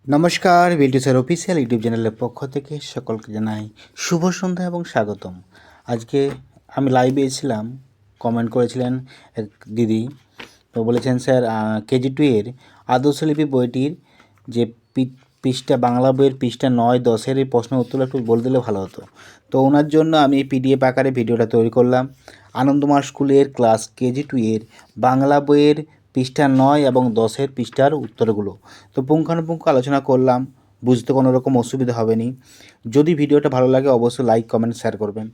নমস্কার, বিলটিসের official YouTube চ্যানেলের পক্ষ থেকে সকলকে জানাই শুভ সন্ধ্যা এবং স্বাগতম। আজকে আমি লাইভে এসেছিলাম, কমেন্ট করেছিলেন এক দিদি। তো বলেছেন স্যার কেজি 2 এর আদর্শলিপি বইটির যে পৃষ্ঠা, বাংলা বইয়ের পৃষ্ঠা 9-10 এই প্রশ্ন উত্তর একটু বলে দিলে ভালো হতো। তো ওনার জন্য আমি পিডিএফ আকারে ভিডিওটা তৈরি করলাম। আনন্দমার স্কুলের ক্লাস কেজি 2 এর বাংলা বইয়ের পৃষ্ঠা 9 এবং 10 পৃষ্ঠার উত্তরগুলো তো পুঙ্খানুপুঙ্খ আলোচনা করলাম, বুঝতে কোনো রকম অসুবিধা হবে নি। যদি ভিডিওটা ভালো লাগে অবশ্যই লাইক, কমেন্ট, শেয়ার করবেন।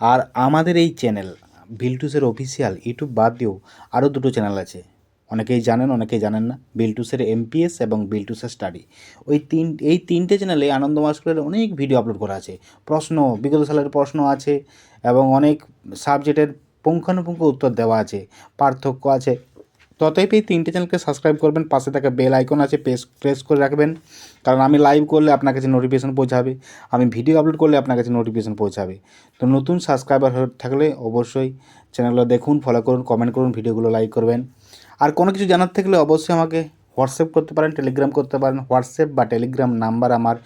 আর আমাদের এই চ্যানেল বিলটুসের অফিসিয়াল ইউটিউব বাদ দিয়েও আরও দুটো চ্যানেল আছে, অনেকেই জানেন অনেকেই জানেন না। বিলটুসের এমপিএস এবং বিলটুসের স্টাডি, এই তিনটে চ্যানেলে আনন্দমার স্কুলের অনেক ভিডিও আপলোড করা আছে। প্রশ্ন, বিগত সালের প্রশ্ন আছে এবং অনেক সাবজেক্টের পুঙ্খানুপুঙ্খ উত্তর দেওয়া আছে, পার্থক্য আছে। তো অতএব এই তিনটে চ্যানেলকে সাবস্ক্রাইব করবেন, পাশে থাকা বেল আইকন আছে প্রেস করে রাখবেন, কারণ আমি লাইভ করলে আপনার কাছে নোটিফিকেশন পৌঁছাবে, আমি ভিডিও আপলোড করলে আপনার কাছে নোটিফিকেশন পৌঁছাবে। তো নতুন সাবস্ক্রাইবার থাকলে অবশ্যই চ্যানেলগুলো দেখুন, ফলো করুন, কমেন্ট করুন, ভিডিওগুলো লাইক করবেন। আর কোনো কিছু জানার থাকলে অবশ্যই আমাকে হোয়াটসঅ্যাপ করতে পারেন, টেলিগ্রাম করতে পারেন। হোয়াটসঅ্যাপ বা টেলিগ্রাম নাম্বার আমার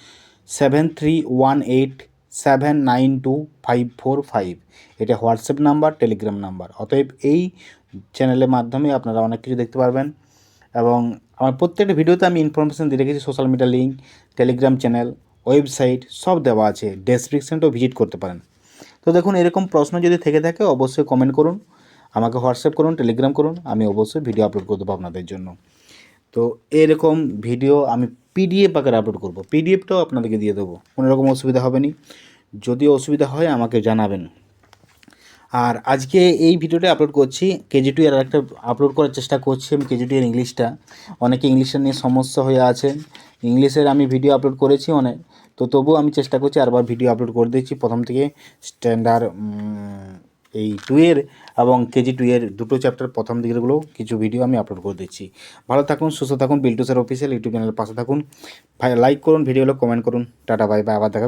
7318792545। এটা হোয়াটসঅ্যাপ নাম্বার, টেলিগ্রাম নাম্বার। অতএব এই চ্যানেলের মাধ্যমে আপনারা অনেক কিছু দেখতে পারবেন এবং আমার প্রত্যেকটা ভিডিওতে আমি ইনফরমেশান দিয়ে রেখেছি। Social media link, Telegram channel, website সব দেওয়া আছে, ডেসক্রিপশনটাও ভিজিট করতে পারেন। তো দেখুন, এরকম প্রশ্ন যদি থেকে থাকে অবশ্যই কমেন্ট করুন, আমাকে হোয়াটসঅ্যাপ করুন, টেলিগ্রাম করুন, আমি অবশ্যই ভিডিও আপলোড করে দেবো আপনাদের জন্য। তো এরকম ভিডিও আমি পিডিএফ আকারে আপলোড করব, পিডিএফটাও আপনাদেরকে দিয়ে দেবো, কোনো রকম অসুবিধা হবে না। যদি অসুবিধা হয় আমাকে জানাবেন। আর আজকে এই ভিডিওটা আপলোড করছি কেজি 2 এর আরেকটা আপলোড করার চেষ্টা করছি আমি, কেজি 2 এর ইংলিশটা। অনেকে ইংলিশটা নিয়ে সমস্যা হয়ে আছে, ইংলিশের আমি ভিডিও আপলোড করেছি অনেক, তো তবুও আমি চেষ্টা করছি আরবার ভিডিও আপলোড করে দিচ্ছি প্রথম থেকে। স্ট্যান্ডার্ড এই 2 এর এবং কেজি 2 এর দুটো চ্যাপ্টার প্রথম দিকেরগুলো কিছু ভিডিও আমি আপলোড করে দিচ্ছি। ভালো থাকুন, সুস্থ থাকুন, বিলটুসের অফিসিয়াল ইউটিউব চ্যানেলের পাশে থাকুন। লাইক করুন, ভিডিওগুলো কমেন্ট করুন। টাটা, বাই বাই, আবার দেখা।